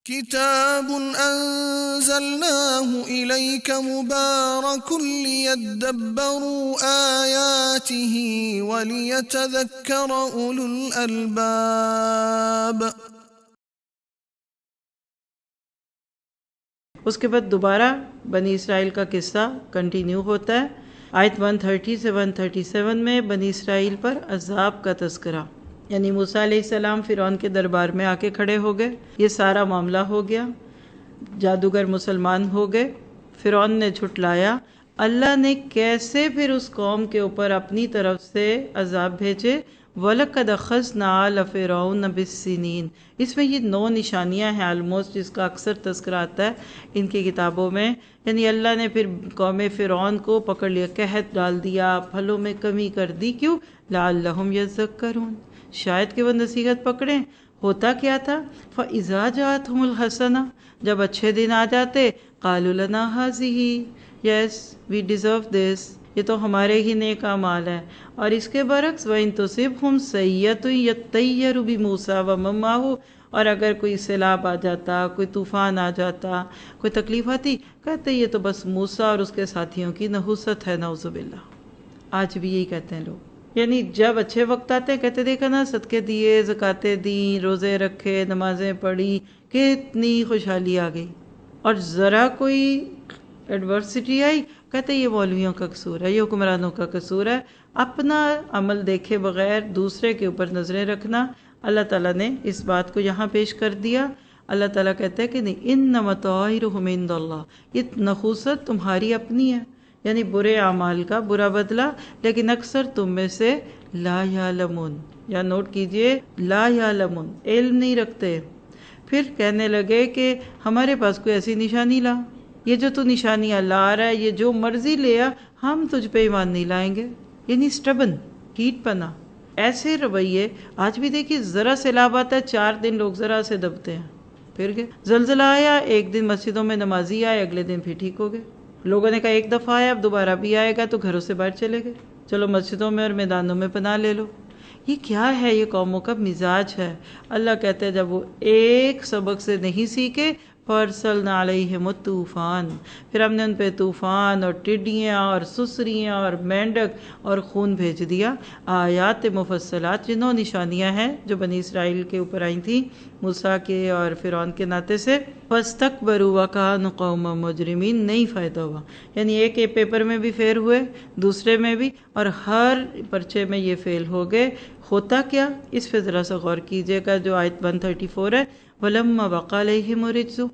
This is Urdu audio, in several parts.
كتاب أنزلناه إليك مبارك ليدبروا آياته وليتذكر أولو الألباب۔ اس کے بعد دوبارہ بنی اسرائیل کا قصہ کنٹینیو ہوتا ہے۔ آیت 130 سے 137 میں بنی اسرائیل پر عذاب کا تذکرہ، یعنی موسیٰ علیہ السلام فرعون کے دربار میں آ کے کھڑے ہو گئے، یہ سارا معاملہ ہو گیا، جادوگر مسلمان ہو گئے، فرعون نے جھٹلایا، اللہ نے کیسے پھر اس قوم کے اوپر اپنی طرف سے عذاب بھیجے۔ وَلَقَدْ أَخَذْنَا آلَ فِرْعَوْنَ بِالسِّنِينَ، اس میں یہ 9 نشانیاں ہیں آلموسٹ، جس کا اکثر تذکرہ آتا ہے ان کی کتابوں میں، یعنی اللہ نے پھر قوم فرعون کو پکڑ لیا، قحط ڈال دیا، پھلوں میں کمی کر دی، کیوں؟ لَعَلَّهُمْ يَذَّكَّرُونَ، شاید کہ وہ نصیحت پکڑیں۔ ہوتا کیا تھا؟ فَإِذَا جَاءَتْهُمُ الْحَسَنَةُ، جب اچھے دن آ جاتے، قَالُوا لَنَا هَٰذِهِ، یس وی ڈیزرو دس، یہ تو ہمارے ہی نیک اعمال ہے۔ اور اس کے برعکس وَإِن تُصِبْهُمْ سَیِّئَةٌ يَطَّیَّرُوا بِمُوسَىٰ وَمَن مَّعَهُ، اور اگر کوئی سیلاب آ جاتا، کوئی طوفان آ جاتا، کوئی تکلیف آتی، کہتے یہ تو بس موسیٰ اور اس کے ساتھیوں کی نحوست ہے، نعوذ باللہ۔ آج بھی یہی کہتے ہیں لوگ، یعنی جب اچھے وقت آتے ہیں کہتے دیکھا نا، صدقے دیے، زکاتیں دیں، روزے رکھے، نمازیں پڑھی، کتنی خوشحالی آ گئی، اور ذرا کوئی ایڈورسٹی آئی کہتے یہ مولویوں کا قصور ہے، یہ حکمرانوں کا قصور ہے۔ اپنا عمل دیکھے بغیر دوسرے کے اوپر نظریں رکھنا، اللہ تعالیٰ نے اس بات کو یہاں پیش کر دیا۔ اللہ تعالیٰ کہتے ہیں کہ نہیں، انما طائرهم عند اللہ، یہ نحوست تمہاری اپنی ہے، یعنی برے اعمال کا برا بدلہ، لیکن اکثر تم میں سے لا یعلمون، یا نوٹ کیجئے لا یعلمون، علم نہیں رکھتے۔ پھر کہنے لگے کہ ہمارے پاس کوئی ایسی نشانی لا، یہ جو تو نشانیاں لا رہا ہے، یہ جو مرضی لے آ، ہم تجھ پہ ایمان نہیں لائیں گے، یعنی سٹبن، ٹھیٹ پنا، ایسے رویے آج بھی دیکھیے، ذرا سیلاب آتا ہے 4 دن لوگ ذرا سے دبتے ہیں، پھر گئے، زلزلہ آیا 1 دن مسجدوں میں نمازی آئے، اگلے دن پھر ٹھیک ہو گئے، لوگوں نے کہا ایک دفعہ آیا اب دوبارہ بھی آئے گا، تو گھروں سے باہر چلے گئے، چلو مسجدوں میں اور میدانوں میں پناہ لے لو۔ یہ کیا ہے؟ یہ قوموں کا مزاج ہے۔ اللہ کہتے ہیں جب وہ ایک سبق سے نہیں سیکھے، فَأَرْسَلْنَا عَلَيْهِمُ الطُّوفَانَ، پھر ہم نے ان پہ طوفان اور ٹڈیاں اور سسریاں اور مینڈک اور خون بھیج دیا۔ آیات مفصلات، یہ 9 نشانیاں ہیں جو بنی اسرائیل کے اوپر آئی تھیں موسیٰ کے اور فرعون کے ناطے سے۔ فَاسْتَكْبَرُوا وَكَانُوا قَوْمًا مُجْرِمِينَ، نہیں فائدہ ہوا، یعنی ایک پیپر میں بھی فیل ہوئے، دوسرے میں بھی، اور ہر پرچے میں یہ فیل ہو گئے۔ ہوتا کیا؟ اس پہ ذرا سا غور کیجئے گا، جو آیت 134 ہے، وَلَمَّا وَقَعَ عَلَيْهِمُ الرِّجْزُ،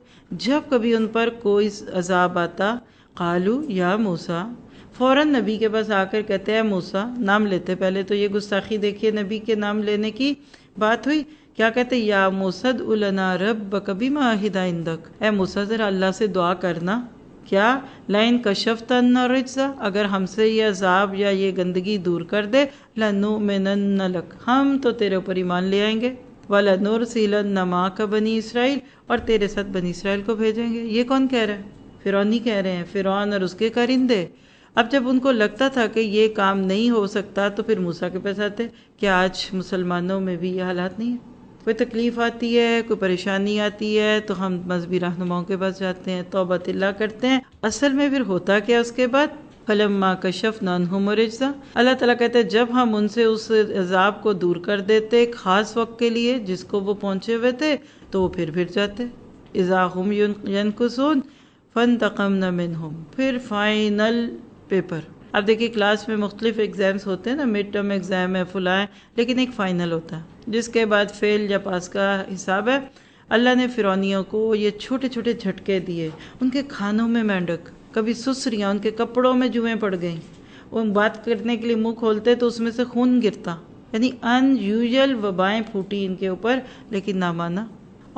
جب کبھی ان پر کوئی عذاب آتا، قالوا یا موسیٰ، فوراً نبی کے پاس آ کر کہتے ہیں موسیٰ، نام لیتے، پہلے تو یہ گستاخی دیکھیے، نبی کے نام لینے کی بات ہوئی، کیا کہتے یا موسیٰ ادع لنا ربک بما عہد عندک، اے موسیٰ ذرا اللہ سے دعا کرنا، کیا؟ لئن کشفت عنا الرجز، اگر ہم سے یہ عذاب یا یہ گندگی دور کر دے، لنؤمنن لک، ہم تو تیرے اوپر ایمان لے آئیں گے، وَلَنُرْسِلَنَّ مَعَكَ بَنِي اسرائیل، اور تیرے ساتھ بنی اسرائیل کو بھیجیں گے۔ یہ کون کہہ رہا ہے؟ فرعون ہی کہہ رہے ہیں، فرعون اور اس کے کارندے۔ اب جب ان کو لگتا تھا کہ یہ کام نہیں ہو سکتا تو پھر موسیٰ کے پاس آتے۔ کیا آج مسلمانوں میں بھی یہ حالات نہیں ہیں؟ کوئی تکلیف آتی ہے، کوئی پریشانی آتی ہے تو ہم مذہبی رہنماؤں کے پاس جاتے ہیں، توبہ اللہ کرتے ہیں۔ اصل میں پھر ہوتا کیا اس کے بعد؟ فَلَمَّا كَشَفْنَا عَنْهُمُ الرِّجْزَ، اللہ تعالیٰ کہتے ہیں جب ہم ان سے اس عذاب کو دور کر دیتے ایک خاص وقت کے لیے جس کو وہ پہنچے ہوئے تھے، تو وہ پھر جاتے۔ اِذَا هُمْ يَنْكُثُونَ فَانْتَقَمْنَا مِنْهُمْ، پھر فائنل پیپر۔ اب دیکھیے کلاس میں مختلف ایگزامز ہوتے ہیں نا، مڈ ٹرم ایگزام ہے، فلاں، لیکن ایک فائنل ہوتا ہے جس کے بعد فیل یا پاس کا حساب ہے۔ اللہ نے فرعونیوں کو یہ چھوٹے چھوٹے جھٹکے دیے، ان کے کھانوں میں مینڈک، کبھی سسریاں، ان کے کپڑوں میں جوئیں پڑ گئیں، وہ بات کرنے کے لیے منہ کھولتے تو اس میں سے خون گرتا، یعنی ان یوزل وبائیں پھوٹی ان کے اوپر، لیکن نہ مانا۔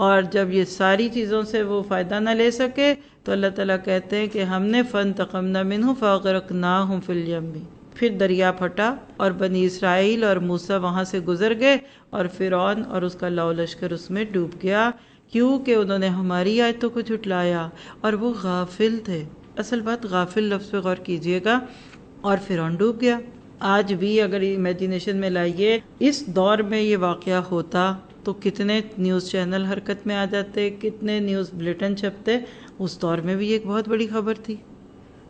اور جب یہ ساری چیزوں سے وہ فائدہ نہ لے سکے تو اللہ تعالیٰ کہتے ہیں کہ ہم نے فانتقمنا منہ فاغرقناہم فی الیم، پھر دریا پھٹا اور بنی اسرائیل اور موسیٰ وہاں سے گزر گئے، اور فرعون اور اس کا لو لشکر اس میں ڈوب گیا، کیونکہ انہوں نے ہماری آیتوں کو جھٹلایا اور وہ غافل تھے۔ اصل بات غافل لفظ پہ غور کیجئے گا، اور فرعون ڈوب گیا۔ آج بھی اگر امیجینیشن میں لائیے، اس دور میں یہ واقعہ ہوتا تو کتنے نیوز چینل حرکت میں آ جاتے، کتنے نیوز بلیٹن چھپتے. اس دور میں بھی ایک بہت بڑی خبر تھی.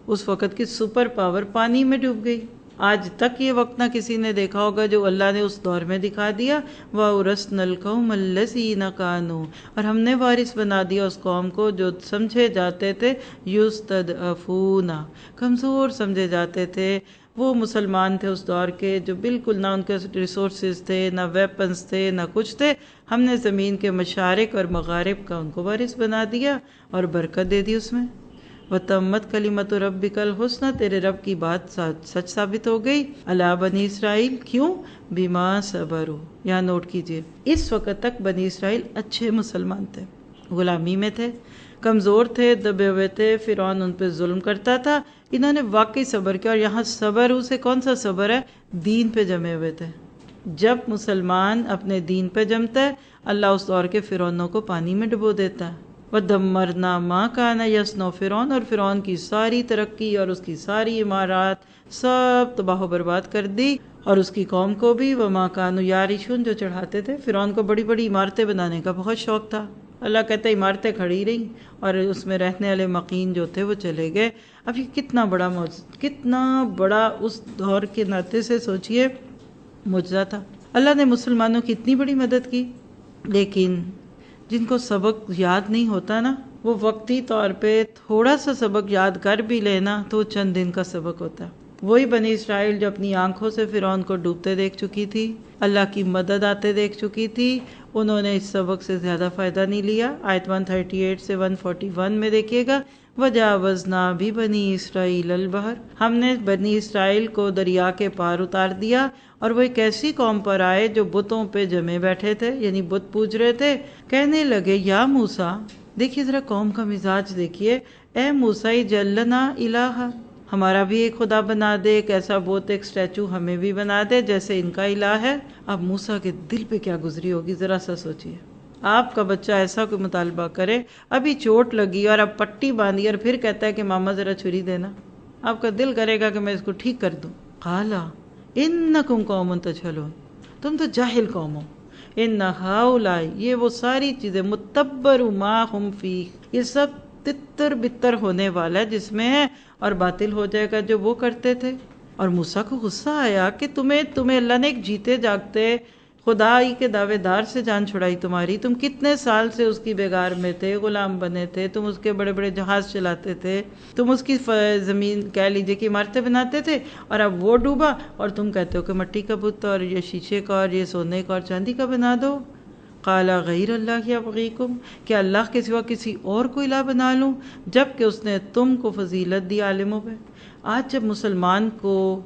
اس وقت کی سپر پاور پانی میں ڈوب گئی. آج تک یہ وقت نہ کسی نے دیکھا ہوگا جو اللہ نے اس دور میں دکھا دیا. وَأَوْرَثْنَا الْقَوْمَ الَّذِينَ كَانُوا، اور ہم نے وارث بنا دیا اس قوم کو جو سمجھے جاتے تھے يُسْتَضْعَفُونَ، کمزور سمجھے جاتے تھے. وہ مسلمان تھے اس دور کے جو بالکل نہ ان کے ریسورسز تھے، نہ ویپنز تھے، نہ کچھ تھے. ہم نے زمین کے مشارق اور مغارب کا ان کو وارث بنا دیا اور برکت دے دی اس میں. وَتَمَّتْ كَلِمَةُ رَبِّكَ الْحُسْنَى، تیرے رب کی بات سچ ثابت ہو گئی. عَلَىٰ بنی اسرائیل، کیوں؟ بِمَا صَبَرُوا، یہاں نوٹ کیجئے اس وقت تک بنی اسرائیل اچھے مسلمان تھے، غلامی میں تھے، کمزور تھے، دبے ہوئے تھے، فرعون ان پہ ظلم کرتا تھا. انہوں نے واقعی صبر کیا. اور یہاں صبر سے کون سا صبر ہے؟ دین پہ جمے ہوئے تھے. جب مسلمان اپنے دین پہ جمتا ہے اللہ اس دور کے فرعونوں کو پانی میں ڈبو دیتا ہے. وَدَمَّرْنَا مَا كَانَ يَصْنَعُ فرعون، اور فرعون کی ساری ترقی اور اس کی ساری عمارات سب تباہ و برباد کر دی، اور اس کی قوم کو بھی. وَمَا كَانُوا يَعْرِشُونَ، جو چڑھاتے تھے. فرعون کو بڑی بڑی عمارتیں بنانے کا بہت شوق تھا. اللہ کہتے ہیں عمارتیں کھڑی رہیں اور اس میں رہنے والے مقین جو تھے وہ چلے گئے. اب یہ کتنا بڑا کتنا بڑا اس دور کے ناطے سے سوچئے معجزہ تھا. اللہ نے مسلمانوں کی اتنی بڑی مدد کی. لیکن جن کو سبق یاد نہیں ہوتا نا، وہ وقتی طور پہ تھوڑا سا سبق یاد کر بھی لینا تو چند دن کا سبق ہوتا ہے. وہی بنی اسرائیل جو اپنی آنکھوں سے فرعون کو ڈوبتے دیکھ چکی تھی، اللہ کی مدد آتے دیکھ چکی تھی، انہوں نے اس سبق سے زیادہ فائدہ نہیں لیا. آیت 138 سے 141 میں دیکھیے گا. وَجَاوَزْنَا بِبَنِي إِسْرَائِيلَ الْبَحْرَ، ہم نے بنی اسرائیل کو دریا کے پار اتار دیا. اور وہ ایک ایسی قوم پر آئے جو بتوں پہ جمے بیٹھے تھے، یعنی بت پوج رہے تھے. کہنے لگے یا موسیٰ، دیکھیے ذرا قوم کا مزاج دیکھیے، اے موسیٰ اجعل لنا الہا، ہمارا بھی ایک خدا بنا دے، ایک ایسا بت، ایک سٹیچو ہمیں بھی بنا دے جیسے ان کا الہ ہے. اب موسیٰ کے دل پہ کیا گزری ہوگی ذرا سا سوچیے. آپ کا بچہ ایسا کوئی مطالبہ کرے، ابھی چوٹ لگی اور اب پٹی باندھی اور پھر کہتا ہے کہ ماما ذرا چھری دینا، آپ کا دل کرے گا کہ میں اس کو ٹھیک کر دوں. قالا انکم قوم تجہلون، تم تو جاہل قوم ہو. ان ہؤلاء، یہ وہ ساری چیزیں، متبر ما ہم فیہ، یہ سب تتر بتر ہونے والا ہے جس میں ہے، اور باطل ہو جائے گا جو وہ کرتے تھے. اور موسیٰ کو غصہ آیا کہ تمہیں اللہ نے ایک جیتے جاگتے خدائی کے دعوے دار سے جان چھڑائی تمہاری. تم کتنے سال سے اس کی بیگار میں تھے، غلام بنے تھے، تم اس کے بڑے بڑے جہاز چلاتے تھے، تم اس کی زمین کہہ لیجیے کہ عمارتیں بناتے تھے، اور اب وہ ڈوبا اور تم کہتے ہو کہ مٹی کا بت اور یہ شیشے کا اور یہ سونے کا اور چاندی کا بنا دو. قال غیر اللہ یبغیکم، کہ اللہ کے سوا کسی اور کو الہ بنا لوں جب کہ اس نے تم کو فضیلت دی عالموں پہ. آج جب مسلمان کو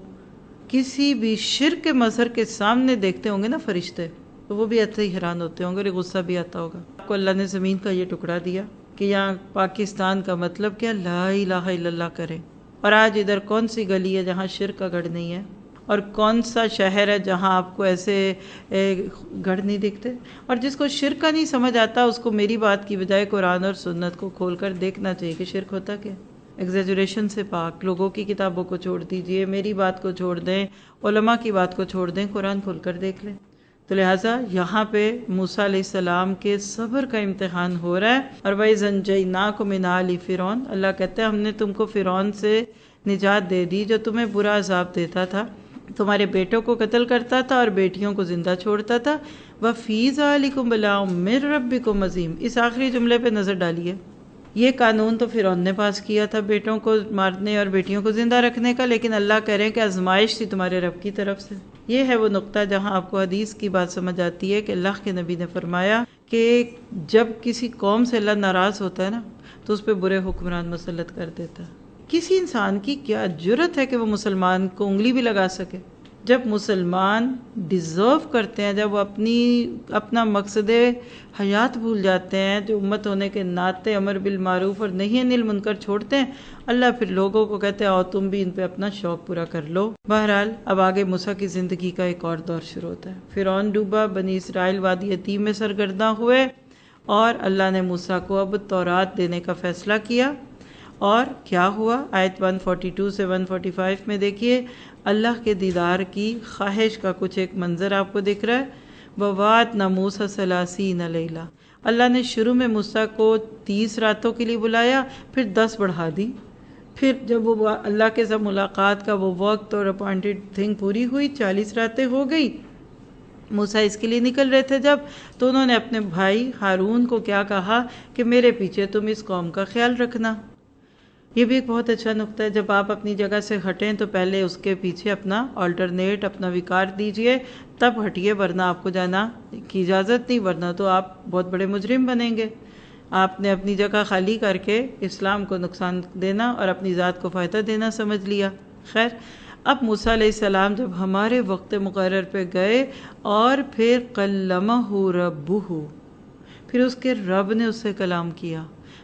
کسی بھی شرک کے مظہر کے سامنے دیکھتے ہوں گے نا فرشتے، تو وہ بھی ایسے ہی حیران ہوتے ہوں گے اور غصہ بھی آتا ہوگا. آپ کو اللہ نے زمین کا یہ ٹکڑا دیا کہ یہاں پاکستان کا مطلب کیا، لا الہ الا اللہ کریں. اور آج ادھر کون سی گلی ہے جہاں شرک کا گڑھ نہیں ہے، اور کون سا شہر ہے جہاں آپ کو ایسے گڑھ نہیں دکھتے. اور جس کو شرک کا نہیں سمجھ آتا اس کو میری بات کی بجائے قرآن اور سنت کو کھول کر دیکھنا چاہیے کہ شرک ہوتا کیا. ایگزیجریشن سے پاک، لوگوں کی کتابوں کو چھوڑ دیجئے، میری بات کو چھوڑ دیں، علماء کی بات کو چھوڑ دیں، قرآن کھول کر دیکھ لیں. تو لہٰذا یہاں پہ موسیٰ علیہ السلام کے صبر کا امتحان ہو رہا ہے. اور وَإِذْ أَنجَيْنَاكُم مِّنْ آلِ فِرْعَوْنَ، اللہ کہتے ہیں ہم نے تم کو فرعون سے نجات دے دی جو تمہیں برا عذاب دیتا تھا، تمہارے بیٹوں کو قتل کرتا تھا اور بیٹیوں کو زندہ چھوڑتا تھا. وَفِي ذَلِكُمْ بَلَاءٌ مِّن رَبِّكُمْ عَظِيمٌ، اس آخری جملے پہ نظر ڈالیے. یہ قانون تو فرعون نے پاس کیا تھا بیٹوں کو مارنے اور بیٹیوں کو زندہ رکھنے کا، لیکن اللہ کہہ رہے ہیں کہ آزمائش تھی تمہارے رب کی طرف سے. یہ ہے وہ نقطہ جہاں آپ کو حدیث کی بات سمجھ آتی ہے کہ اللہ کے نبی نے فرمایا کہ جب کسی قوم سے اللہ ناراض ہوتا ہے نا تو اس پہ برے حکمران مسلط کر دیتا ہے. کسی انسان کی کیا جرت ہے کہ وہ مسلمان کو انگلی بھی لگا سکے؟ جب مسلمان ڈیزرو کرتے ہیں، جب وہ اپنا مقصد حیات بھول جاتے ہیں، جو امت ہونے کے ناطے امر بالمعروف اور نہی عن المنکر چھوڑتے ہیں، اللہ پھر لوگوں کو کہتے ہیں آؤ تم بھی ان پہ اپنا شوق پورا کر لو. بہرحال اب آگے موسیٰ کی زندگی کا ایک اور دور شروع ہوتا ہے. فرعون ڈوبا، بنی اسرائیل وادی عتیم میں سرگرداں ہوئے، اور اللہ نے موسیٰ کو اب تورات دینے کا فیصلہ کیا. اور کیا ہوا؟ آیت 142 سے 145 میں دیکھیے اللہ کے دیدار کی خواہش کا کچھ ایک منظر آپ کو دکھ رہا ہے. وَوَعَدْنَا مُوسَىٰ 30 لیلہ، اللہ نے شروع میں موسیٰ کو 30 راتوں کے لیے بلایا، پھر 10 بڑھا دی۔ پھر جب وہ اللہ کے ساتھ ملاقات کا وہ وقت اور اپوائنٹڈ تھنگ پوری ہوئی، 40 راتیں ہو گئی، موسیٰ اس کے لیے نکل رہے تھے جب، تو انہوں نے اپنے بھائی ہارون کو کیا کہا کہ میرے پیچھے تم اس قوم کا خیال رکھنا۔ یہ بھی ایک بہت اچھا نقطہ ہے، جب آپ اپنی جگہ سے ہٹیں تو پہلے اس کے پیچھے اپنا آلٹرنیٹ، اپنا وقار دیجئے، تب ہٹیے، ورنہ آپ کو جانا کی اجازت نہیں، ورنہ تو آپ بہت بڑے مجرم بنیں گے۔ آپ نے اپنی جگہ خالی کر کے اسلام کو نقصان دینا اور اپنی ذات کو فائدہ دینا سمجھ لیا۔ خیر، اب موسیٰ علیہ السلام جب ہمارے وقت مقرر پہ گئے اور پھر کلمہ ربہ، پھر اس کے رب نے اس سے کلام کیا،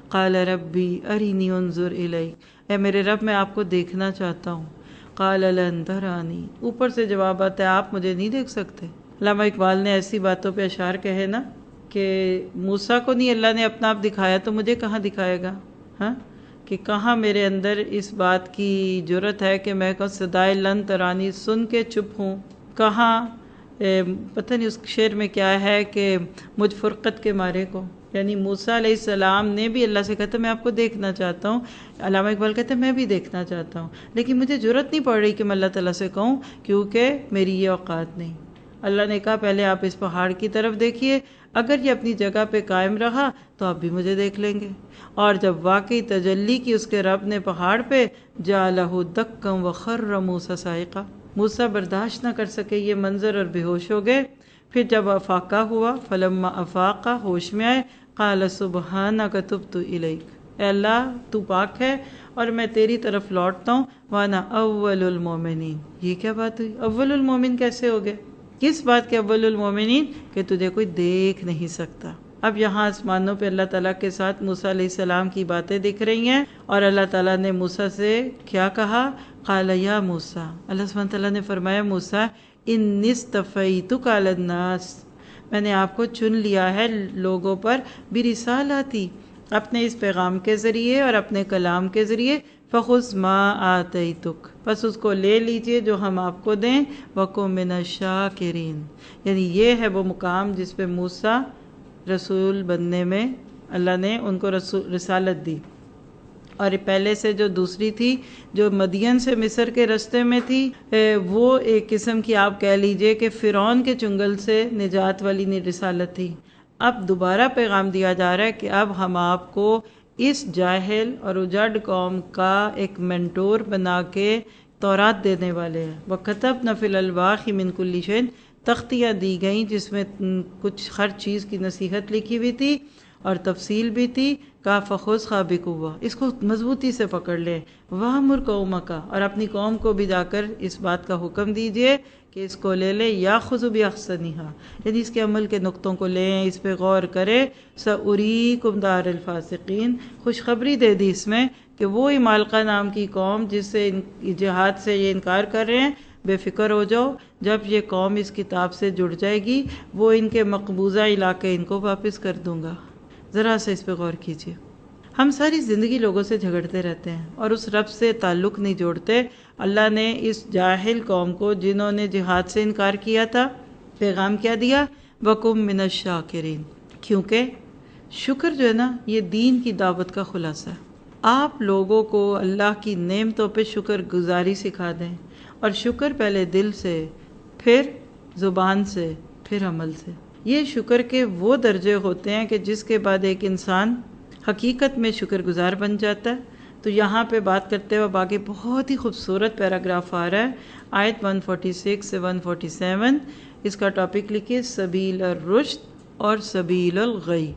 قال ربی ارینی انظر الیک، اے میرے رب میں آپ کو دیکھنا چاہتا ہوں، قال لن ترانی، اوپر سے جواب آتا ہے آپ مجھے نہیں دیکھ سکتے۔ علامہ اقبال نے ایسی باتوں پہ اشعار کہے نا کہ موسیٰ کو نہیں اللہ نے اپنا آپ دکھایا تو مجھے کہاں دکھائے گا، ہاں، کہ کہاں میرے اندر اس بات کی جرت ہے کہ میں صدائے لن ترانی سن کے چپ ہوں، کہاں پتہ نہیں اس شعر میں کیا ہے کہ مجھ فرقت کے مارے کو، یعنی موسیٰ علیہ السلام نے بھی اللہ سے کہتا میں آپ کو دیکھنا چاہتا ہوں، علامہ اقبال کہتے ہیں میں بھی دیکھنا چاہتا ہوں، لیکن مجھے جرت نہیں پڑ رہی کہ میں اللہ تعالیٰ سے کہوں، کیونکہ میری یہ اوقات نہیں۔ اللہ نے کہا پہلے آپ اس پہاڑ کی طرف دیکھیے، اگر یہ اپنی جگہ پہ قائم رہا تو آپ بھی مجھے دیکھ لیں گے۔ اور جب واقعی تجلی کی اس کے رب نے پہاڑ پہ، جعلہ دکا وخر موسیٰ صاعقا، موسیٰ برداشت نہ کر سکے یہ منظر اور بے ہوش ہو گئے۔ پھر جب افاقہ ہوا، فلما افاقہ، ہوش میں آئے، قال سبحانک تبت الیک، اے اللہ تو پاک ہے اور میں تیری طرف لوٹتا ہوں، وانا اول المومنین۔ یہ کیا بات ہوئی؟ اول المومن کیسے ہو گئے؟ کس بات کے اول المومنین؟ کہ تجھے کوئی دیکھ نہیں سکتا۔ اب یہاں آسمانوں پہ اللہ تعالیٰ کے ساتھ موسیٰ علیہ السلام کی باتیں دکھ رہی ہیں، اور اللہ تعالیٰ نے موسیٰ سے کیا کہا؟ قال یا موسیٰ، اللہ سبحانہ تعالیٰ نے فرمایا موسیٰ انی اصطفیتک علی الناس، میں نے آپ کو چن لیا ہے لوگوں پر، برسالاتی، اپنے اس پیغام کے ذریعے اور اپنے کلام کے ذریعے، فخذ ما آتیتک، بس اس کو لے لیجئے جو ہم آپ کو دیں، وکن من الشاکرین، یعنی یہ ہے وہ مقام جس پہ موسیٰ رسول بننے میں اللہ نے ان کو رسالت دی۔ اور پہلے سے جو دوسری تھی جو مدین سے مصر کے رستے میں تھی، وہ ایک قسم کی آپ کہہ لیجئے کہ فرعون کے چنگل سے نجات والی رسالت تھی۔ اب دوبارہ پیغام دیا جا رہا ہے کہ اب ہم آپ کو اس جاہل اور اجڑ قوم کا ایک مینٹور بنا کے تورات دینے والے ہیں۔ وَكَتَبْنَا فِي الْأَلْوَاحِ مِنْ كُلِّ شَيْءٍ، تختیاں دی گئیں جس میں کچھ ہر چیز کی نصیحت لکھی ہوئی تھی اور تفصیل بھی تھی۔ کا فخذ بقوہ، اس کو مضبوطی سے پکڑ لیں، وَأْمُرْ قَوْمَكَ، اور اپنی قوم کو بھی جا کر اس بات کا حکم دیجئے کہ اس کو لے لے، یَأْخُذُ بِأَحْسَنِهَا، یعنی اس کے عمل کے نقطوں کو لیں، اس پہ غور کرے۔ سَأُرِيكُمْ دَارَ الْفَاسِقِينَ، خوشخبری دے دی اس میں کہ وہ عمالقہ نام کی قوم جس سے جہاد سے یہ انکار کر رہے ہیں، بے فکر ہو جاؤ، جب یہ قوم اس کتاب سے جڑ جائے گی وہ ان کے مقبوضہ علاقے ان کو واپس کر دوں گا۔ ذرا سے اس پہ غور کیجئے۔ ہم ساری زندگی لوگوں سے جھگڑتے رہتے ہیں اور اس رب سے تعلق نہیں جوڑتے۔ اللہ نے اس جاہل قوم کو جنہوں نے جہاد سے انکار کیا تھا پیغام کیا دیا؟ وَكُن مِّنَ الشَّاكِرِينَ، کیونکہ شکر جو ہے نا یہ دین کی دعوت کا خلاصہ ہے۔ آپ لوگوں کو اللہ کی نعمتوں پہ شکر گزاری سکھا دیں، اور شکر پہلے دل سے، پھر زبان سے، پھر عمل سے۔ یہ شکر کے وہ درجے ہوتے ہیں کہ جس کے بعد ایک انسان حقیقت میں شکر گزار بن جاتا ہے۔ تو یہاں پہ بات کرتے ہوئے باقی بہت ہی خوبصورت پیراگراف آ رہا ہے، آیت 146 سے 147، اس کا ٹاپک لکھیے سبیل الرشد اور سبیل الغی،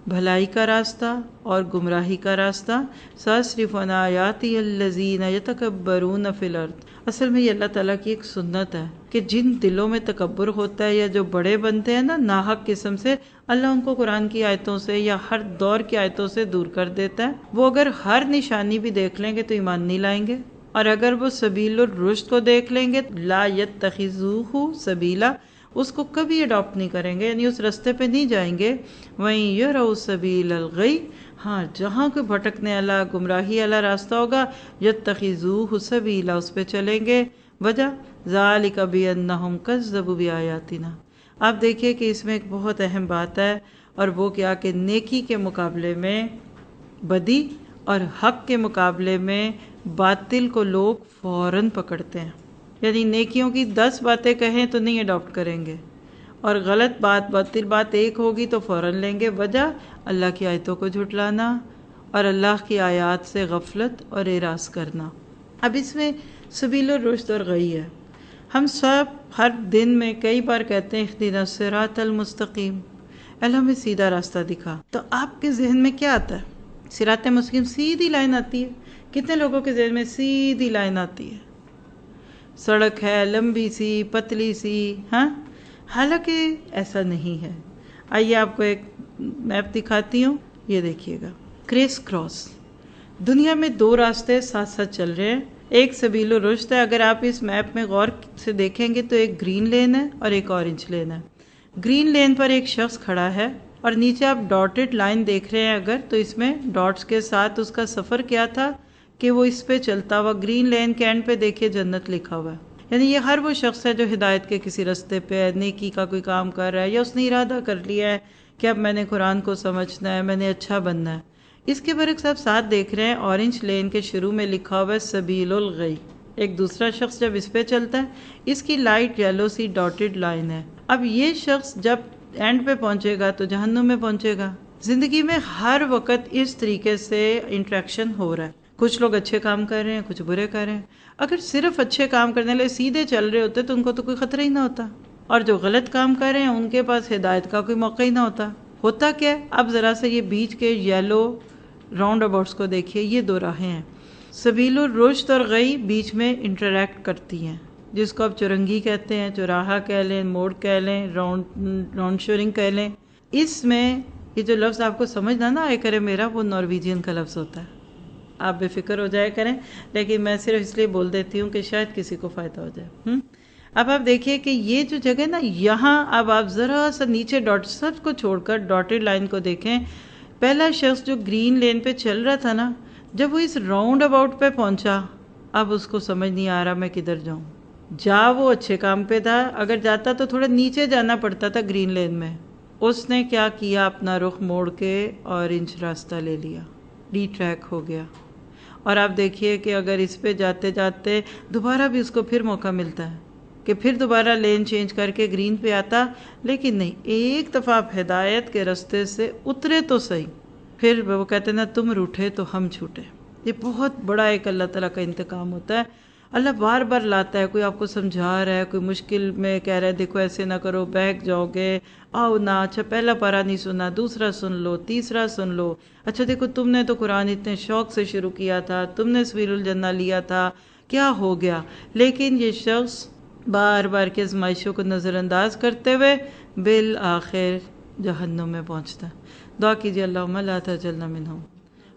بھلائی کا راستہ اور گمراہی کا راستہ۔ سَأَصْرِفُ عَنْ آیَاتِیَ الَّذِینَ یَتَکَبَّرُونَ فِی الْأَرْضِ، اصل میں یہ اللہ تعالیٰ کی ایک سنت ہے کہ جن دلوں میں تکبر ہوتا ہے یا جو بڑے بنتے ہیں نا ناحق قسم سے، اللہ ان کو قرآن کی آیتوں سے یا ہر دور کی آیتوں سے دور کر دیتا ہے۔ وہ اگر ہر نشانی بھی دیکھ لیں گے تو ایمان نہیں لائیں گے، اور اگر وہ سبیل الرشد کو دیکھ لیں گے لا یتخذوہ سبیلا، اس کو کبھی اڈاپٹ نہیں کریں گے، یعنی اس رستے پہ نہیں جائیں گے۔ وَإِن يَرَوْا سَبِيلَ الْغَيِّ، ہاں جہاں کوئی بھٹکنے والا گمراہی والا راستہ ہوگا، يَتَّخِذُوهُ سَبِيلًا، اس پہ چلیں گے۔ وجہ ذَلِكَ بِأَنَّهُمْ كَذَّبُوا بِآيَاتِنَا، آپ دیکھیے کہ اس میں ایک بہت اہم بات ہے، اور وہ کیا کہ نیکی کے مقابلے میں بدی اور حق کے مقابلے میں باطل کو لوگ فوراً پکڑتے ہیں. یعنی نیکیوں کی 10 باتیں کہیں تو نہیں اڈاپٹ کریں گے، اور غلط بات باطل بات ایک ہوگی تو فوراً لیں گے. وجہ اللہ کی آیتوں کو جھٹلانا اور اللہ کی آیات سے غفلت اور اعراض کرنا. اب اس میں سبیل الرشد اور غی ہے. ہم سب ہر دن میں کئی بار کہتے ہیں اہدنا الصراط المستقیم، اللہ ہمیں سیدھا راستہ دکھا. تو آپ کے ذہن میں کیا آتا ہے؟ صراط مستقیم سیدھی لائن آتی ہے. کتنے لوگوں کے ذہن میں سیدھی لائن آتی ہے؟ سڑک ہے لمبی سی پتلی سی، ہاں، حالانکہ ایسا نہیں ہے. آئیے آپ کو ایک میپ دکھاتی ہوں، یہ دیکھیے گا. کرس کراس، دنیا میں 2 راستے ساتھ ساتھ چل رہے ہیں. ایک سبیل الرشد ہے. اگر آپ اس میپ میں غور سے دیکھیں گے تو ایک گرین لین ہے اور ایک اورنج لین ہے. گرین لین پر ایک شخص کھڑا ہے اور نیچے آپ ڈاٹڈ لائن دیکھ رہے ہیں اگر، تو اس میں ڈاٹس کے ساتھ اس کا سفر کیا تھا کہ وہ اس پہ چلتا ہوا گرین لین کے اینڈ پہ دیکھیے جنت لکھا ہوا ہے. یعنی یہ ہر وہ شخص ہے جو ہدایت کے کسی رستے پہ ہے، نیکی کا کوئی کام کر رہا ہے، یا اس نے ارادہ کر لیا ہے کہ اب میں نے قرآن کو سمجھنا ہے، میں نے اچھا بننا ہے. اس کے برعکس آپ ساتھ دیکھ رہے ہیں اورنج لین کے شروع میں لکھا ہوا ہے سبیل الغی. ایک دوسرا شخص جب اس پہ چلتا ہے، اس کی لائٹ یلو سی ڈاٹڈ لائن ہے. اب یہ شخص جب اینڈ پہ پہنچے گا تو جہنم میں پہنچے گا. زندگی میں ہر وقت اس طریقے سے انٹریکشن ہو رہا ہے. کچھ لوگ اچھے کام کر رہے ہیں، کچھ برے کر رہے ہیں. اگر صرف اچھے کام کرنے لے سیدھے چل رہے ہوتے تو ان کو تو کوئی خطرہ ہی نہ ہوتا، اور جو غلط کام کر رہے ہیں ان کے پاس ہدایت کا کوئی موقع ہی نہ ہوتا. ہوتا کیا ہے؟ اب ذرا سے یہ بیچ کے یلو راؤنڈ اباؤٹس کو دیکھیے. یہ 2 راہیں ہیں. سبیل الرشد اور غی بیچ میں انٹریکٹ کرتی ہیں، جس کو آپ چورنگی کہتے ہیں، چوراہا کہہ لیں، موڑ کہہ لیں، راؤنڈ شورنگ کہہ لیں. اس میں یہ جو لفظ آپ کو سمجھ نہ آئے کرے میرا، وہ نارویجین کا لفظ ہوتا ہے. آپ بے فکر ہو جائے کریں، لیکن میں صرف اس لیے بول دیتی ہوں کہ شاید کسی کو فائدہ ہو جائے. اب آپ دیکھیے کہ یہ جو جگہ نا، یہاں اب آپ ذرا سا نیچے ڈاٹ سب کو چھوڑ کر ڈاٹڈ لائن کو دیکھیں. پہلا شخص جو گرین لین پہ چل رہا تھا نا، جب وہ اس راؤنڈ اباؤٹ پہ پہنچا، اب اس کو سمجھ نہیں آ رہا میں کدھر جاؤں. وہ اچھے کام پہ تھا، اگر جاتا تو تھوڑا نیچے جانا پڑتا تھا گرین لین میں. اس نے کیا کیا؟ اپنا رخ موڑ کے اورنج راستہ لے لیا، ڈی ٹریک ہو گیا. اور آپ دیکھیے کہ اگر اس پہ جاتے جاتے دوبارہ بھی اس کو پھر موقع ملتا ہے کہ پھر دوبارہ لین چینج کر کے گرین پہ آتا، لیکن نہیں، ایک دفعہ آپ ہدایت کے راستے سے اترے تو صحیح. پھر وہ کہتے ہیں نا، تم روٹھے تو ہم چھوٹے. یہ بہت بڑا ایک اللہ تعالیٰ کا انتقام ہوتا ہے. اللہ بار بار لاتا ہے، کوئی آپ کو سمجھا رہا ہے، کوئی مشکل میں کہہ رہا ہے دیکھو ایسے نہ کرو، بہک جاؤ گے، آؤ نا، اچھا پہلا پارا نہیں سنا، دوسرا سن لو، تیسرا سن لو. اچھا دیکھو تم نے تو قرآن اتنے شوق سے شروع کیا تھا، تم نے سبیل الجنہ لیا تھا، کیا ہو گیا؟ لیکن یہ شخص بار بار کے آزمائشوں کو نظر انداز کرتے ہوئے بالآخر جہنم میں پہنچتا ہے. دعا کیجیے اللہم لا تجعلنا منہم.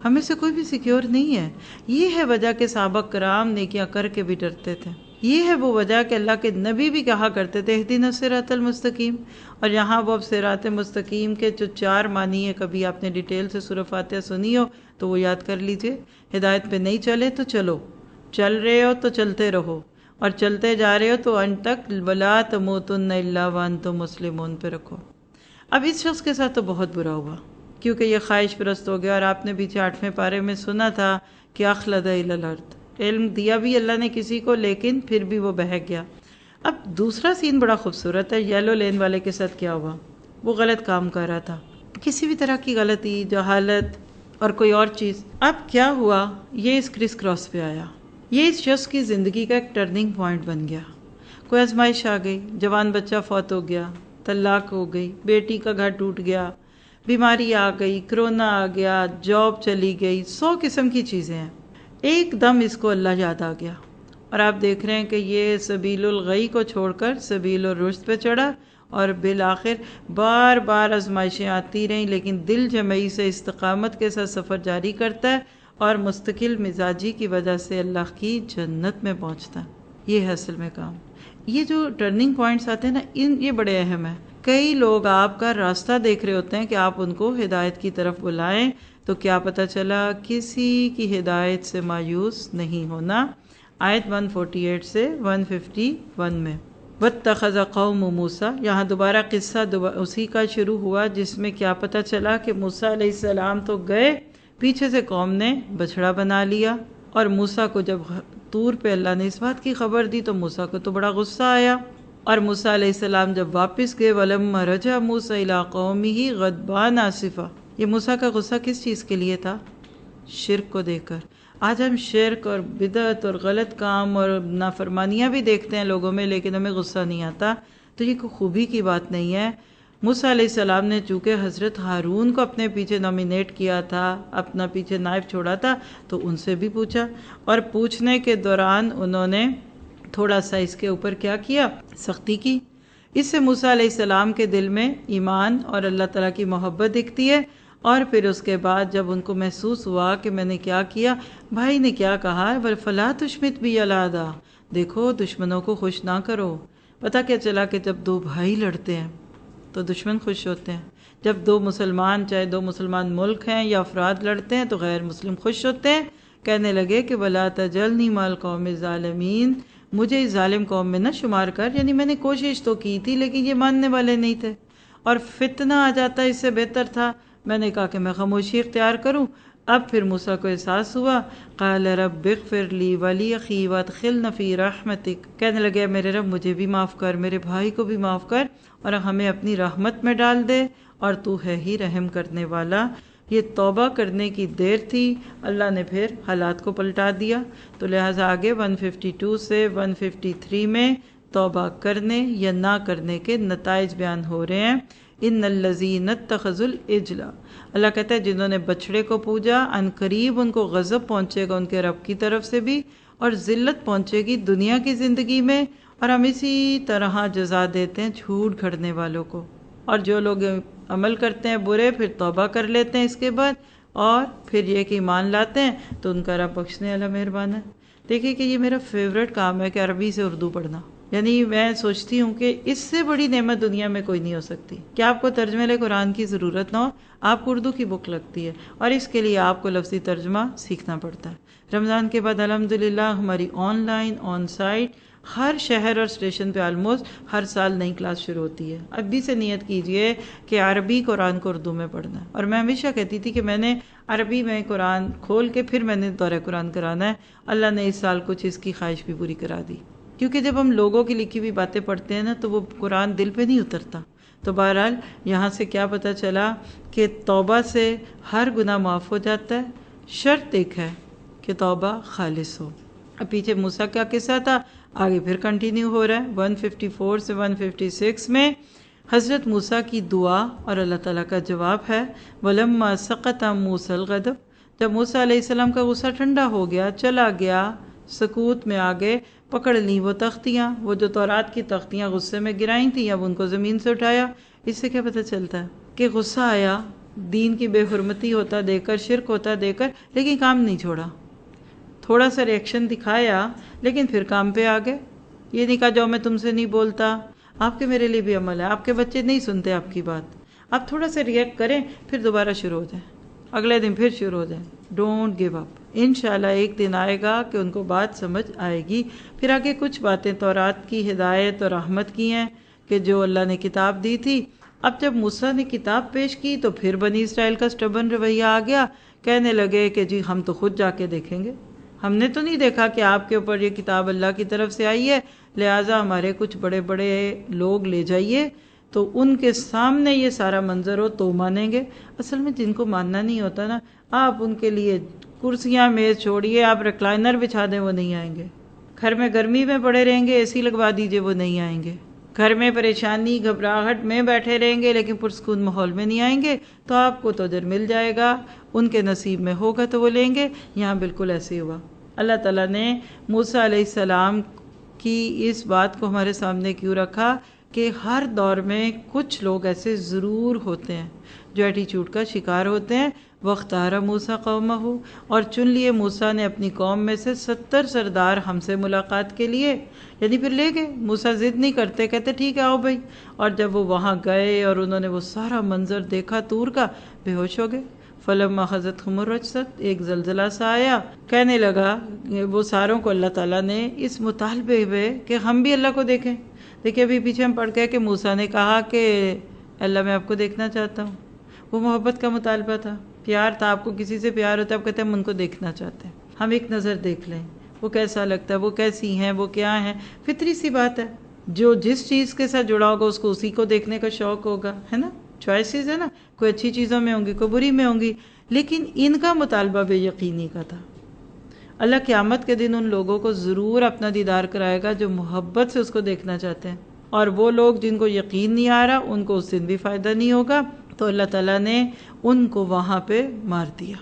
ہمیں سے کوئی بھی سیکیور نہیں ہے. یہ ہے وجہ کہ صحابہ کرام نیکیاں کر کے بھی ڈرتے تھے. یہ ہے وہ وجہ کہ اللہ کے نبی بھی کہا کرتے تھے اہدنا الصراط المستقیم. اور یہاں وہ اب صراط مستقیم کے جو 4 معنی ہے، کبھی آپ نے ڈیٹیل سے سورہ فاتحہ سنی ہو تو وہ یاد کر لیجئے. ہدایت پہ نہیں چلے تو چلو، چل رہے ہو تو چلتے رہو، اور چلتے جا رہے ہو تو ان تک ولا تموتن الا وانتم مسلمون پہ رکھو. اب اس شخص کے ساتھ تو بہت برا ہوا، کیونکہ یہ خواہش پرست ہو گیا. اور آپ نے پیچھے 8ویں پارے میں سنا تھا کہ اخلد الی الارض، علم دیا بھی اللہ نے کسی کو، لیکن پھر بھی وہ بہک گیا. اب دوسرا سین بڑا خوبصورت ہے. یلو لین والے کے ساتھ کیا ہوا؟ وہ غلط کام کر رہا تھا، کسی بھی طرح کی غلطی، جہالت اور کوئی اور چیز. اب کیا ہوا؟ یہ اس کرس کراس پہ آیا. یہ اس شخص کی زندگی کا ایک ٹرننگ پوائنٹ بن گیا. کوئی آزمائش آ گئی، جوان بچہ فوت ہو گیا، طلاق ہو گئی، بیٹی کا گھر ٹوٹ گیا، بیماری آ گئی، کرونا آ گیا، جاب چلی گئی، 100 قسم کی چیزیں ہیں. ایک دم اس کو اللہ یاد آ گیا، اور آپ دیکھ رہے ہیں کہ یہ سبیل الغی کو چھوڑ کر سبیل الرشد پہ چڑھا، اور بالآخر بار بار آزمائشیں آتی رہیں، لیکن دل جمعی سے استقامت کے ساتھ سفر جاری کرتا ہے، اور مستقل مزاجی کی وجہ سے اللہ کی جنت میں پہنچتا ہے. یہ ہے اصل میں کام. یہ جو ٹرننگ پوائنٹس آتے ہیں نا، یہ بڑے اہم ہیں. کئی لوگ آپ کا راستہ دیکھ رہے ہوتے ہیں کہ آپ ان کو ہدایت کی طرف بلائیں، تو کیا پتہ چلا؟ کسی کی ہدایت سے مایوس نہیں ہونا. آیت 148 سے 151 میں وَاتَّخَذَ قَوْمُ موسیٰ، یہاں دوبارہ قصہ اسی کا شروع ہوا جس میں کیا پتہ چلا کہ موسیٰ علیہ السلام تو گئے، پیچھے سے قوم نے بچڑا بنا لیا، اور موسیٰ کو جب طور پہ اللہ نے اس بات کی خبر دی تو موسیٰ کو تو بڑا غصہ آیا، اور موسیٰ علیہ السلام جب واپس گئے وَلَمَّا رَجَعَ مُوسَىٰ إِلَىٰ قَوْمِهِ غَضْبَانَ آسِفًا، یہ موسیٰ کا غصہ کس چیز کے لیے تھا؟ شرک کو دیکھ کر۔ آج ہم شرک اور بدعت اور غلط کام اور نافرمانیاں بھی دیکھتے ہیں لوگوں میں، لیکن ہمیں غصہ نہیں آتا، تو یہ کوئی خوبی کی بات نہیں ہے۔ موسیٰ علیہ السلام نے چونکہ حضرت ہارون کو اپنے پیچھے نامینیٹ کیا تھا، اپنا پیچھے نائب چھوڑا تھا، تو ان سے بھی پوچھا، اور پوچھنے کے دوران انہوں نے تھوڑا سا اس کے اوپر کیا کیا؟ سختی کی۔ اس سے موسیٰ علیہ السلام کے دل میں ایمان اور اللہ تعالیٰ کی محبت دکھتی ہے، اور پھر اس کے بعد جب ان کو محسوس ہوا کہ میں نے کیا کیا، بھائی نے کیا کہا، فَلَا تُشْمِتْ بِي أَحَدًا، دیکھو دشمنوں کو خوش نہ کرو۔ پتہ کیا چلا کہ جب دو بھائی لڑتے ہیں تو دشمن خوش ہوتے ہیں، جب دو مسلمان، چاہے دو مسلمان ملک ہیں یا افراد لڑتے ہیں تو غیر مسلم خوش ہوتے ہیں۔ کہنے لگے کہ وَلَا تَجْعَلْنِي مَعَ الْقَوْمِ الظَّالِمِينَ، مجھے اس ظالم قوم میں نہ شمار کر، یعنی میں نے کوشش تو کی تھی لیکن یہ ماننے والے نہیں تھے، اور فتنہ آ جاتا اس سے بہتر تھا میں نے کہا کہ میں خاموشی اختیار کروں۔ اب پھر موسیٰ کو احساس ہوا، قال رب اغفر لی ولی اخی وادخلنا فی رحمتک، کہنے لگے میرے رب مجھے بھی معاف کر، میرے بھائی کو بھی معاف کر، اور ہمیں اپنی رحمت میں ڈال دے، اور تو ہے ہی رحم کرنے والا۔ یہ توبہ کرنے کی دیر تھی، اللہ نے پھر حالات کو پلٹا دیا۔ تو لہٰذا آگے 152 سے 153 میں توبہ کرنے یا نہ کرنے کے نتائج بیان ہو رہے ہیں۔ ان الذین اتخذوا العجل، اللہ کہتا ہے جنہوں نے بچڑے کو پوجا، ان قریب ان کو غضب پہنچے گا ان کے رب کی طرف سے بھی، اور ذلت پہنچے گی دنیا کی زندگی میں، اور ہم اسی طرح جزا دیتے ہیں جھوٹ گھڑنے والوں کو۔ اور جو لوگ عمل کرتے ہیں برے پھر توبہ کر لیتے ہیں اس کے بعد، اور پھر یہ کہ ایمان لاتے ہیں تو ان کا رب بخشنے والا مہربان ہے۔ دیکھیے کہ یہ میرا فیوریٹ کام ہے کہ عربی سے اردو پڑھنا، یعنی میں سوچتی ہوں کہ اس سے بڑی نعمت دنیا میں کوئی نہیں ہو سکتی کہ آپ کو ترجمہ قرآن کی ضرورت نہ ہو، آپ کو اردو کی بک لگتی ہے، اور اس کے لیے آپ کو لفظی ترجمہ سیکھنا پڑتا ہے۔ رمضان کے بعد الحمدللہ ہماری آن لائن، آن سائٹ، ہر شہر اور اسٹیشن پہ آلموسٹ ہر سال نئی کلاس شروع ہوتی ہے۔ ابھی سے نیت کیجئے کہ عربی قرآن کو اردو میں پڑھنا ہے، اور میں ہمیشہ کہتی تھی کہ میں نے عربی میں قرآن کھول کے پھر میں نے دورہ قرآن کرانا ہے۔ اللہ نے اس سال کچھ اس کی خواہش بھی پوری کرا دی، کیونکہ جب ہم لوگوں کی لکھی ہوئی باتیں پڑھتے ہیں نا تو وہ قرآن دل پہ نہیں اترتا۔ تو بہرحال یہاں سے کیا پتہ چلا کہ توبہ سے ہر گناہ معاف ہو جاتا ہے، شرط ایک ہے کہ توبہ خالص ہو۔ اب پیچھے موسیٰ کا قصہ تھا، آگے پھر کنٹینیو ہو رہا ہے 154 سے 156 میں حضرت موسیٰ کی دعا اور اللہ تعالیٰ کا جواب ہے۔ وَلَمَّا سَقَطَ مُوسَى الْغَضَبُ، جب موسیٰ علیہ السلام کا غصہ ٹھنڈا ہو گیا، چلا گیا، سکوت میں آگے، پکڑ لی وہ تختیاں، وہ جو تورات کی تختیاں غصے میں گرائیں تھیں، اب ان کو زمین سے اٹھایا۔ اس سے کیا پتہ چلتا ہے کہ غصہ آیا، دین کی بے حرمتی ہوتا دیکھ کر، شرک ہوتا دیکھ کر، لیکن کام نہیں چھوڑا، تھوڑا سا ریئیکشن دکھایا لیکن پھر کام پہ آ گئے۔ یہ نہیں کہا جاؤ میں تم سے نہیں بولتا، آپ کے میرے لیے بھی عمل ہے، آپ کے بچے نہیں سنتے آپ کی بات، آپ تھوڑا سا ریئیکٹ کریں پھر دوبارہ شروع ہو جائیں، اگلے دن پھر شروع ہو جائیں، ڈونٹ گیو اپ۔ انشاءاللہ ایک دن آئے گا کہ ان کو بات سمجھ آئے گی۔ پھر آگے کچھ باتیں تورات کی ہدایت اور رحمت کی ہیں کہ جو اللہ نے کتاب دی تھی۔ اب جب موسیٰ نے کتاب پیش کی تو پھر بنی اسرائیل کا سٹبن رویہ آ گیا، کہنے لگے کہ جی ہم تو خود جا کے دیکھیں گے، ہم نے تو نہیں دیکھا کہ آپ کے اوپر یہ کتاب اللہ کی طرف سے آئی ہے، لہٰذا ہمارے کچھ بڑے بڑے لوگ لے جائیے تو ان کے سامنے یہ سارا منظر ہو تو مانیں گے۔ اصل میں جن کو ماننا نہیں ہوتا نا، آپ ان کے لیے کرسیاں میز چھوڑیے، آپ ریکلائنر بچھا دیں وہ نہیں آئیں گے، گھر میں گرمی میں پڑے رہیں گے، اے سی لگوا دیجئے وہ نہیں آئیں گے، گھر میں پریشانی گھبراہٹ میں بیٹھے رہیں گے لیکن پرسکون ماحول میں نہیں آئیں گے، تو آپ کو تو اجر مل جائے گا، ان کے نصیب میں ہوگا تو وہ لیں گے۔ یہاں بالکل ایسے ہی ہوا۔ اللہ تعالیٰ نے موسیٰ علیہ السلام کی اس بات کو ہمارے سامنے کیوں رکھا کہ ہر دور میں کچھ لوگ ایسے ضرور ہوتے ہیں جو ایٹیچیوڈ کا شکار ہوتے ہیں۔ وَاخْتَارَ مُوسَىٰ قَوْمَهُ، اور چن لیے موسیٰ نے اپنی قوم میں سے 70 سردار ہم سے ملاقات کے لیے، یعنی پھر لے گئے۔ موسیٰ ضد نہیں کرتے، کہتے ٹھیک ہے آؤ بھائی، اور جب وہ وہاں گئے اور انہوں نے وہ سارا منظر دیکھا طور کا، بے ہوش ہو گئے۔ فَلَمَّا أَخَذَتْهُمُ الرَّجْفَةُ، ایک زلزلہ سا آیا، کہنے لگا وہ ساروں کو اللہ تعالیٰ نے اس مطالبے میں کہ ہم بھی اللہ کو دیکھیں، دیکھیے ابھی پیچھے ہم پڑھ گئے کہ موسیٰ نے کہا کہ اللہ میں آپ کو دیکھنا چاہتا ہوں، وہ محبت کا مطالبہ تھا، پیار تھا، آپ کو کسی سے پیار ہوتا ہے آپ کہتے ہیں ہم ان کو دیکھنا چاہتے ہیں، ہم ایک نظر دیکھ لیں وہ کیسا لگتا ہے، وہ کیسی ہیں، وہ کیا ہیں، فطری سی بات ہے، جو جس چیز کے ساتھ جڑا ہوگا اس کو اسی کو دیکھنے کا شوق ہوگا، ہے نا، چوائسیز ہے نا، کوئی اچھی چیزوں میں ہوں گی کوئی بری میں ہوں گی، لیکن ان کا مطالبہ بے یقینی کا تھا۔ اللہ قیامت کے دن ان لوگوں کو ضرور اپنا دیدار کرائے گا جو محبت سے اس کو دیکھنا چاہتے ہیں، اور وہ لوگ جن کو یقین نہیں آ رہا ان کو اس دن بھی فائدہ نہیں ہوگا، تو اللہ تعالیٰ نے ان کو وہاں پہ مار دیا۔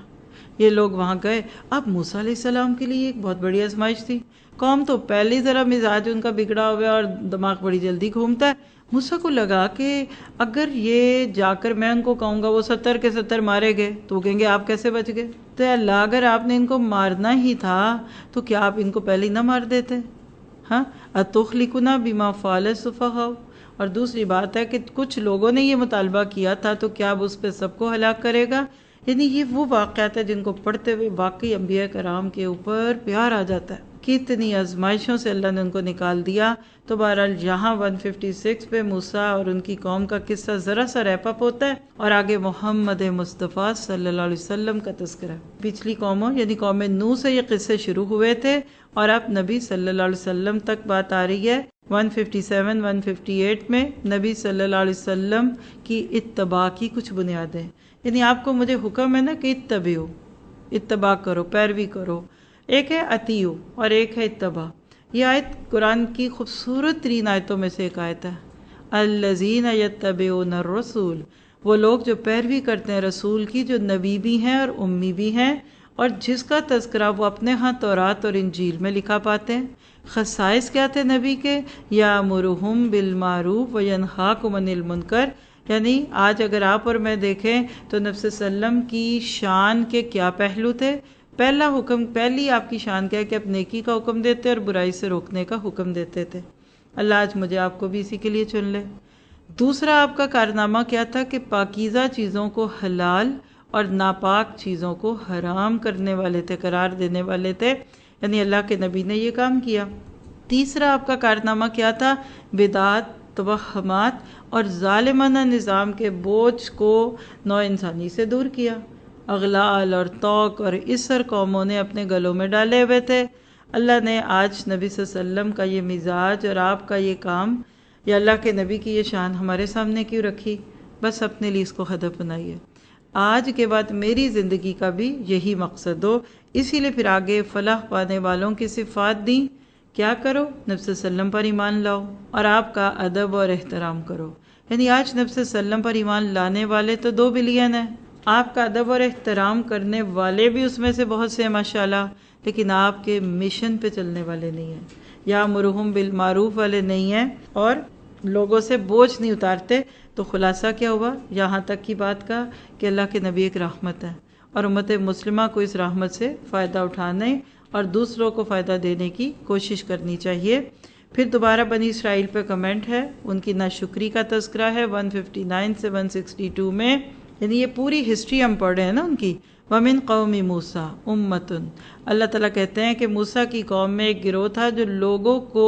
یہ لوگ وہاں گئے۔ اب موسیٰ علیہ السلام کے لیے ایک بہت بڑی آزمائش تھی، قوم تو پہلی ذرا مزاج ان کا بگڑا ہوا ہے اور دماغ بڑی جلدی گھومتا ہے۔ موسیٰ کو لگا کہ اگر یہ جا کر میں ان کو کہوں گا وہ 70 کے 70 مارے گئے تو وہ کہیں گے آپ کیسے بچ گئے، تو اللہ اگر آپ نے ان کو مارنا ہی تھا تو کیا آپ ان کو پہلے ہی نہ مار دیتے؟ ہاں، اتخلقنا بما فعل السفہاء۔ اور دوسری بات ہے کہ کچھ لوگوں نے یہ مطالبہ کیا تھا تو کیا اب اس پہ سب کو ہلاک کرے گا؟ یعنی یہ وہ واقعات ہیں جن کو پڑھتے ہوئے باقی انبیاء کرام کے اوپر پیار آ جاتا ہے، کتنی آزمائشوں سے اللہ نے ان کو نکال دیا۔ تو بہرحال یہاں 156 پہ موسیٰ اور ان کی قوم کا قصہ ذرا سا ریپ اپ ہوتا ہے اور آگے محمد مصطفیٰ صلی اللہ علیہ وسلم کا تذکرہ ہے۔ پچھلی قوموں یعنی قوم نوح سے یہ قصے شروع ہوئے تھے اور اب نبی صلی اللہ علیہ وسلم تک بات آ رہی ہے۔ 157 158 میں نبی صلی اللہ علیہ وسلم کی اتباع کی کچھ بنیادیں، یعنی آپ کو مجھے حکم ہے نا کہ اتبعو، اتباع کرو، پیروی کرو، ایک ہے اطیعو اور ایک ہے اتباع۔ یہ آیت قرآن کی خوبصورت ترین آیتوں میں سے ایک آیت ہے۔ الذین یتبعون الرسول، وہ لوگ جو پیروی کرتے ہیں رسول کی، جو نبی بھی ہیں اور امی بھی ہیں، اور جس کا تذکرہ وہ اپنے ہاں تورات اور انجیل میں لکھا پاتے ہیں۔ خصائص کیا تھے نبی کے؟ یامرہم بالمعروف وینہاکم عن المنکر، یعنی آج اگر آپ اور میں دیکھیں تو نبی صلی اللہ علیہ وسلم کی شان کے کیا پہلو تھے؟ پہلا حکم، پہلی آپ کی شان کیا ہے کہ آپ نیکی کا حکم دیتے اور برائی سے روکنے کا حکم دیتے تھے۔ اللہ آج مجھے آپ کو بھی اسی کے لیے چن لے۔ دوسرا آپ کا کارنامہ کیا تھا کہ پاکیزہ چیزوں کو حلال اور ناپاک چیزوں کو حرام کرنے والے تھے، قرار دینے والے تھے، یعنی اللہ کے نبی نے یہ کام کیا۔ تیسرا آپ کا کارنامہ کیا تھا؟ بدعات، توہمات اور ظالمانہ نظام کے بوجھ کو نوع انسانی سے دور کیا۔ اغلال اور توق اور اسر قوموں نے اپنے گلوں میں ڈالے ہوئے تھے۔ اللہ نے آج نبی صلی اللہ علیہ وسلم کا یہ مزاج اور آپ کا یہ کام یا اللہ کے نبی کی یہ شان ہمارے سامنے کیوں رکھی؟ بس اپنے لیے اس کو ہدف بنائیے، آج کے بعد میری زندگی کا بھی یہی مقصد ہو۔ اسی لیے پھر آگے فلاح پانے والوں کی صفات دیں، کیا کرو؟ نبی صلی اللہ علیہ وسلم پر ایمان لاؤ اور آپ کا ادب اور احترام کرو۔ یعنی آج نبی صلی اللہ علیہ وسلم پر ایمان لانے والے تو 2 بلین ہیں، آپ کا ادب اور احترام کرنے والے بھی اس میں سے بہت سے ہیں ماشاءاللہ، لیکن آپ کے مشن پہ چلنے والے نہیں ہیں، یا مرحوم بالمعروف والے نہیں ہیں اور لوگوں سے بوجھ نہیں اتارتے۔ تو خلاصہ کیا ہوا یہاں تک کی بات کا کہ اللہ کے نبی ایک رحمت ہے اور امت مسلمہ کو اس رحمت سے فائدہ اٹھانے اور دوسروں کو فائدہ دینے کی کوشش کرنی چاہیے۔ پھر دوبارہ بنی اسرائیل پہ کمنٹ ہے، ان کی ناشکری کا تذکرہ ہے 159 سے 162 میں، یعنی یہ پوری ہسٹری ہم پڑھ رہے ہیں نا ان کی۔ وَمِن قَوْمِ مُوسَىٰ أُمَّةٌ، اللہ تعالیٰ کہتے ہیں کہ موسیٰ کی قوم میں ایک گروہ تھا جو لوگوں کو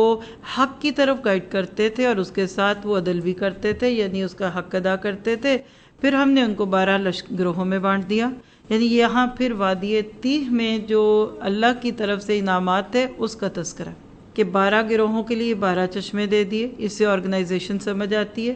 حق کی طرف گائیڈ کرتے تھے اور اس کے ساتھ وہ عدل بھی کرتے تھے، یعنی اس کا حق ادا کرتے تھے۔ پھر ہم نے ان کو 12 گروہوں میں بانٹ دیا، یعنی یہاں پھر وادی تیہ میں جو اللہ کی طرف سے انعامات تھے اس کا تذکرہ کہ 12 گروہوں کے لیے 12 چشمے دے دیے۔ اس سے آرگنائزیشن سمجھ آتی ہے،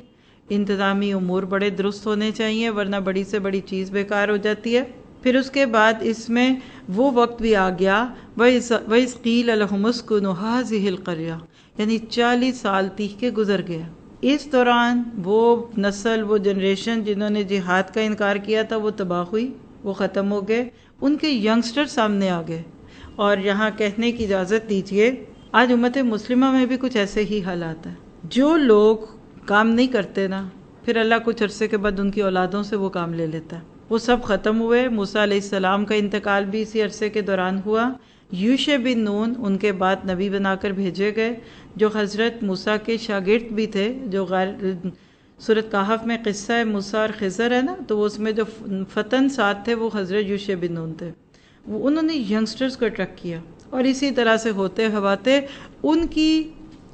انتظامی امور بڑے درست ہونے چاہیے ورنہ بڑی سے بڑی چیز بیکار ہو جاتی ہے۔ پھر اس کے بعد اس میں وہ وقت بھی آ گیا وَإِذْ قِيلَ لَهُمُ اسْكُنُوا هَٰذِهِ الْقَرْيَةَ، یعنی 40 سال تیہ کے گزر گئے۔ اس دوران وہ نسل، وہ جنریشن جنہوں نے جہاد کا انکار کیا تھا وہ تباہ ہوئی، وہ ختم ہو گئے، ان کے ینگسٹر سامنے آ گئے۔ اور یہاں کہنے کی اجازت دیجیے، آج امت مسلمہ میں بھی کچھ ایسے ہی حالات ہیں، جو لوگ کام نہیں کرتے نا، پھر اللہ کچھ عرصے کے بعد ان کی اولادوں سے وہ کام لے لیتا ہے۔ وہ سب ختم ہوئے۔ موسیٰ علیہ السلام کا انتقال بھی اسی عرصے کے دوران ہوا۔ یوشع بن نون ان کے بعد نبی بنا کر بھیجے گئے، جو حضرت موسیٰ کے شاگرد بھی تھے، جو سورۃ کہف میں قصہ ہے موسیٰ اور خضر ہے نا، تو اس میں جو فتن ساتھ تھے وہ حضرت یوشع بن نون تھے۔ انہوں نے ینگسٹرز کو اٹریکٹ کیا اور اسی طرح سے ہوتے ہواتے ان کی